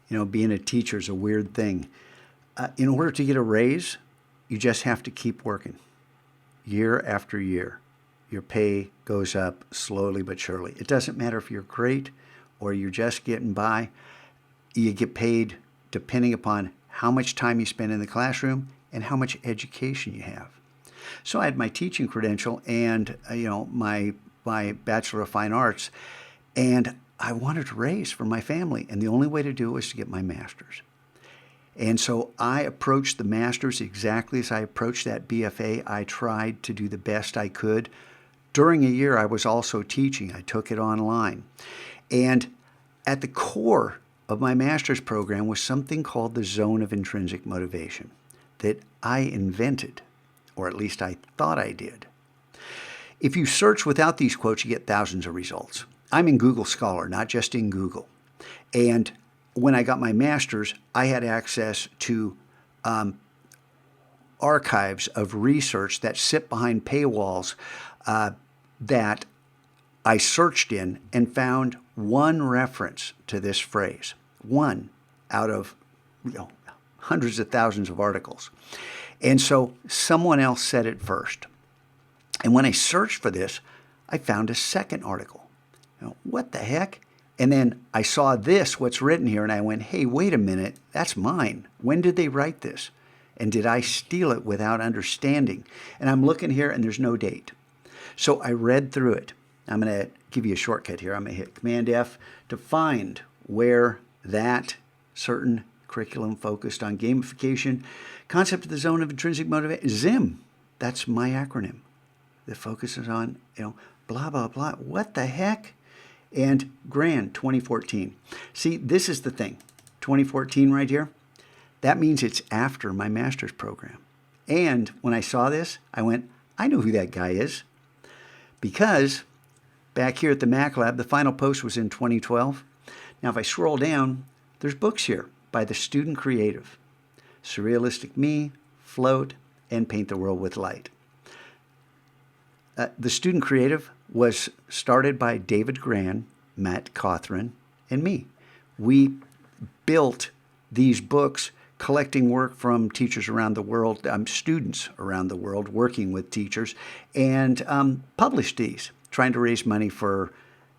Being a teacher is a weird thing. In order to get a raise, you just have to keep working year after year. Your pay goes up slowly but surely. It doesn't matter if you're great or you're just getting by. You get paid depending upon how much time you spend in the classroom and how much education you have. So I had my teaching credential and my Bachelor of Fine Arts, and I wanted to raise for my family, and the only way to do it was to get my master's. And so I approached the master's exactly as I approached that BFA. I tried to do the best I could. During a year, I was also teaching. I took it online. And at the core of my master's program was something called the zone of intrinsic motivation that I invented, or at least I thought I did. If you search without these quotes, you get thousands of results. I'm in Google Scholar, not just in Google. And when I got my master's, I had access to archives of research that sit behind paywalls that I searched in and found one reference to this phrase, one out of hundreds of thousands of articles. And so someone else said it first. And when I searched for this, I found a second article. What the heck? And then I saw this, what's written here, and I went, hey, wait a minute, that's mine. When did they write this? And did I steal it without understanding? And I'm looking here, and there's no date. So I read through it. I'm going to give you a shortcut here. I'm going to hit Command F to find where that certain curriculum focused on gamification, concept of the zone of intrinsic motivation, ZIM. That's my acronym that focuses on, blah, blah, blah. What the heck? And Grand 2014. See, this is the thing. 2014 right here. That means it's after my master's program. And when I saw this, I went, I know who that guy is. Because back here at the Mac Lab, the final post was in 2012. Now, if I scroll down, there's books here by the student creative. Surrealistic Me, Float, and Paint the World with Light. The student creative was started by David Gran, Matt Cawthron, and me. We built these books collecting work from teachers around the world, students around the world working with teachers, and published these, trying to raise money for,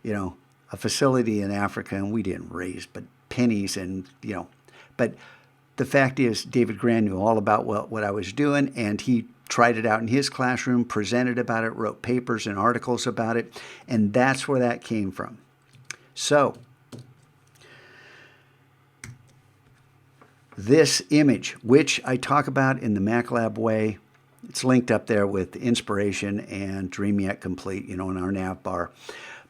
a facility in Africa, and we didn't raise but pennies, and but the fact is David Gran knew all about what I was doing, and he tried it out in his classroom, presented about it, wrote papers and articles about it, and that's where that came from. So, this image, which I talk about in the Mac Lab way, it's linked up there with inspiration and Dream Yet Complete, in our nav bar.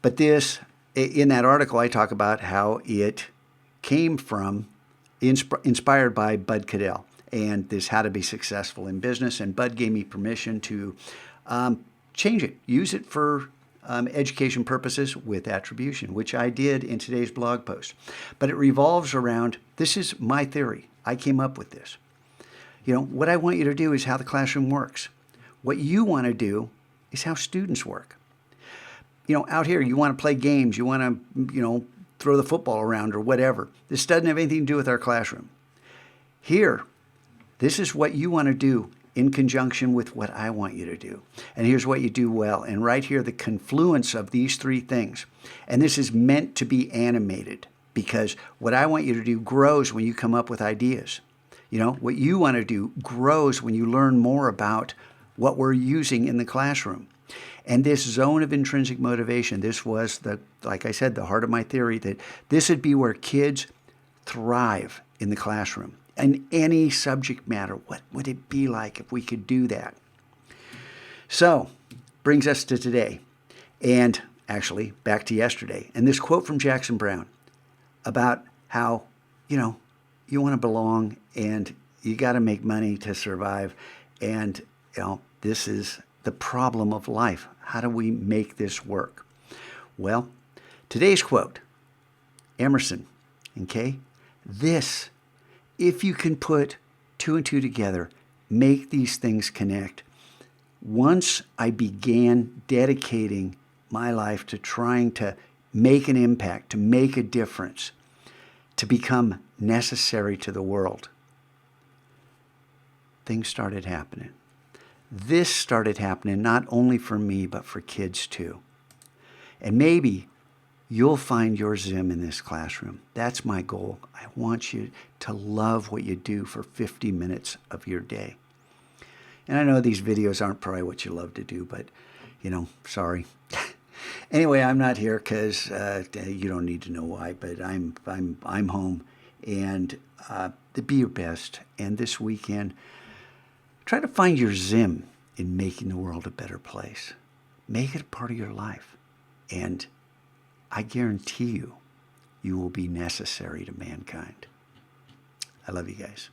But this, in that article, I talk about how it came from, inspired by Bud Cadell and this How to Be Successful in Business. And Bud gave me permission to change it, use it for education purposes with attribution, which I did in today's blog post. But it revolves around, this is my theory. I came up with this. What I want you to do is how the classroom works. What you want to do is how students work. Out here, you want to play games. You want to, throw the football around or whatever. This doesn't have anything to do with our classroom. Here, this is what you want to do in conjunction with what I want you to do. And here's what you do well. And right here, the confluence of these three things. And this is meant to be animated because what I want you to do grows when you come up with ideas. What you want to do grows when you learn more about what we're using in the classroom. And this zone of intrinsic motivation, this was, like I said, the heart of my theory, that this would be where kids thrive in the classroom. And any subject matter, what would it be like if we could do that? So, brings us to today. And actually, back to yesterday. And this quote from Jackson Brown about how, you want to belong and you got to make money to survive. And, this is the problem of life. How do we make this work? Well, today's quote, Emerson, okay? This, if you can put two and two together, make these things connect. Once I began dedicating my life to trying to make an impact, to make a difference, to become necessary to the world, things started happening. This started happening not only for me, but for kids too. And maybe you'll find your Zim in this classroom. That's my goal. I want you to love what you do for 50 minutes of your day. And I know these videos aren't probably what you love to do, but, sorry. Anyway, I'm not here because you don't need to know why, but I'm home. And be your best. And this weekend, try to find your Zim in making the world a better place. Make it a part of your life. And I guarantee you, you will be necessary to mankind. I love you guys.